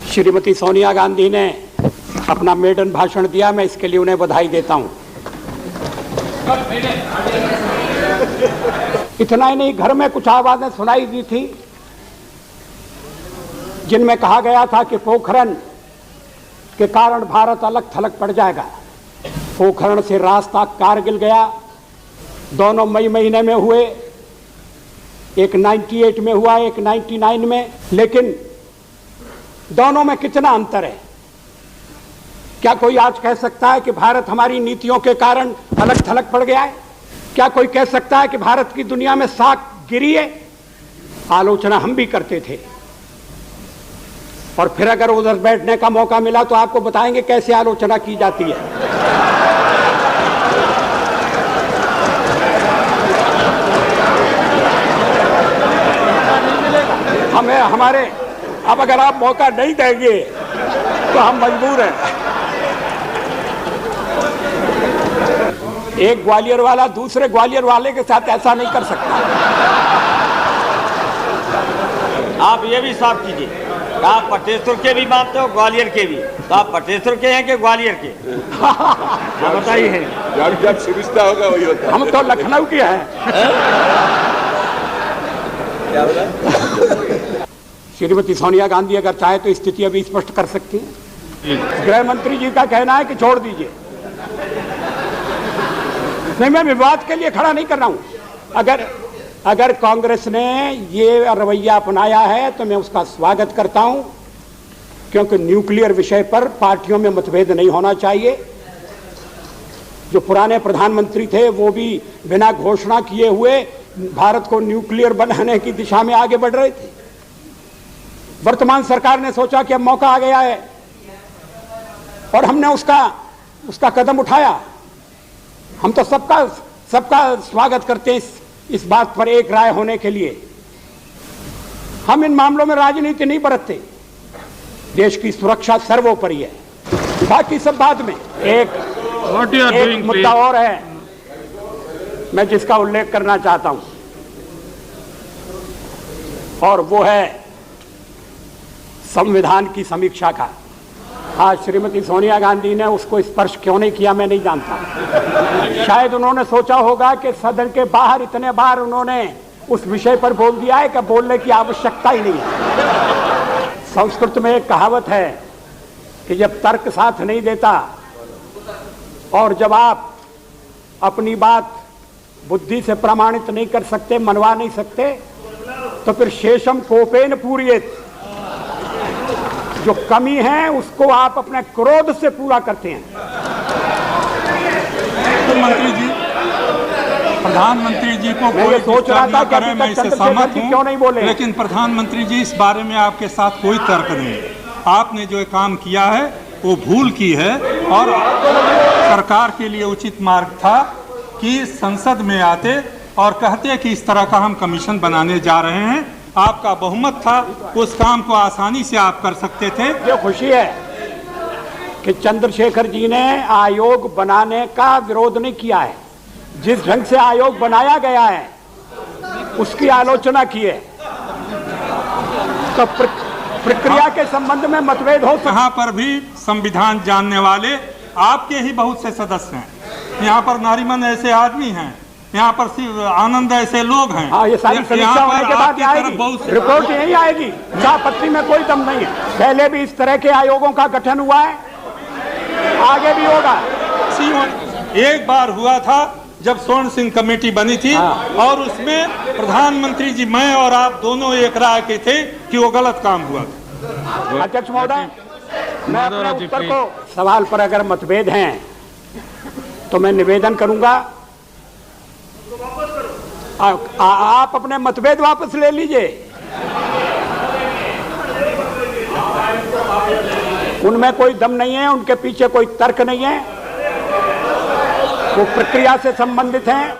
श्रीमती सोनिया गांधी ने अपना मेडन भाषण दिया, मैं इसके लिए उन्हें बधाई देता हूं। इतना ही नहीं, घर में कुछ आवाजें सुनाई दी थी जिनमें कहा गया था कि पोखरण के कारण भारत अलग थलग पड़ जाएगा। पोखरण से रास्ता कारगिल गया, दोनों मई महीने में हुए, एक 98 में हुआ, एक 99 में, लेकिन दोनों में कितना अंतर है? क्या कोई आज कह सकता है कि भारत हमारी नीतियों के कारण अलग थलग पड़ गया है? क्या कोई कह सकता है कि भारत की दुनिया में साख गिरी है? आलोचना हम भी करते थे, और फिर अगर उधर बैठने का मौका मिला तो आपको बताएंगे कैसे आलोचना की जाती है। हमारे अब अगर आप मौका नहीं देंगे तो हम मजबूर हैं। एक ग्वालियर वाला दूसरे ग्वालियर वाले के साथ ऐसा नहीं कर सकता। आप ये भी साफ कीजिए, आप पटेश्वर के भी मानते हो, ग्वालियर के भी, तो आप पटेश्वर के हैं कि ग्वालियर के? बताइए। जब सुविधा होगा वही होता। हम तो लखनऊ के हैं। क्या बोला? श्रीमती सोनिया गांधी अगर चाहे तो स्थिति अभी स्पष्ट कर सकती हैं। गृह मंत्री जी का कहना है कि छोड़ दीजिए। नहीं, मैं विवाद के लिए खड़ा नहीं कर रहा हूं। अगर कांग्रेस ने ये रवैया अपनाया है तो मैं उसका स्वागत करता हूं, क्योंकि न्यूक्लियर विषय पर पार्टियों में मतभेद नहीं होना चाहिए। जो पुराने प्रधानमंत्री थे वो भी बिना घोषणा किए हुए भारत को न्यूक्लियर बनाने की दिशा में आगे बढ़ रहे थे। वर्तमान सरकार ने सोचा कि अब मौका आ गया है और हमने उसका कदम उठाया। हम तो सबका स्वागत करते हैं इस बात पर एक राय होने के लिए। हम इन मामलों में राजनीति नहीं बरतते। देश की सुरक्षा सर्वोपरि है, बाकी सब बाद में। एक मुद्दा और है मैं जिसका उल्लेख करना चाहता हूं, और वो है संविधान की समीक्षा का। आज श्रीमती सोनिया गांधी ने उसको स्पर्श क्यों नहीं किया मैं नहीं जानता। शायद उन्होंने सोचा होगा कि सदन के बाहर इतने बार उन्होंने उस विषय पर बोल दिया है कि बोलने की आवश्यकता ही नहीं है। संस्कृत में एक कहावत है कि जब तर्क साथ नहीं देता और जब आप अपनी बात बुद्धि से प्रमाणित नहीं कर सकते, मनवा नहीं सकते, तो फिर शेषम कोपेन पूर्येत, जो कमी है उसको आप अपने क्रोध से पूरा करते हैं। प्रधानमंत्री जी को मैं ये सोच रहा था कि मैं इससे सहमत हूं, क्यों नहीं बोले, लेकिन प्रधानमंत्री जी इस बारे में आपके साथ कोई तर्क नहीं है। आपने जो काम किया है वो भूल की है, और सरकार के लिए उचित मार्ग था कि संसद में आते और कहते कि इस तरह का हम कमीशन बनाने जा रहे हैं। आपका बहुमत था, उस काम को आसानी से आप कर सकते थे। ये खुशी है कि चंद्रशेखर जी ने आयोग बनाने का विरोध नहीं किया है। जिस ढंग से आयोग बनाया गया है उसकी आलोचना की है। तो प्रक्रिया के संबंध में मतभेद हो सकता है। यहाँ पर भी संविधान जानने वाले आपके ही बहुत से सदस्य हैं। यहाँ पर नारीमन ऐसे आदमी हैं, यहाँ पर सिर्फ आनंद ऐसे लोग हैं। हाँ, ये सारी समीक्षा होने के बाद आएगी, रिपोर्ट यही आएगी। आपत्ति में कोई दम नहीं है। पहले भी इस तरह के आयोगों का गठन हुआ है, आगे भी होगा। एक बार हुआ था जब स्वर्ण सिंह कमेटी बनी थी, और उसमें प्रधानमंत्री जी, मैं और आप दोनों एक राय के थे कि वो गलत काम हुआ था। अध्यक्ष महोदय, मैं अपने उत्तर को सवाल पर अगर मतभेद हैं तो मैं निवेदन करूंगा आप अपने मतभेद वापस ले लीजिए। उनमें कोई दम नहीं है, उनके पीछे कोई तर्क नहीं है, वो प्रक्रिया से संबंधित हैं।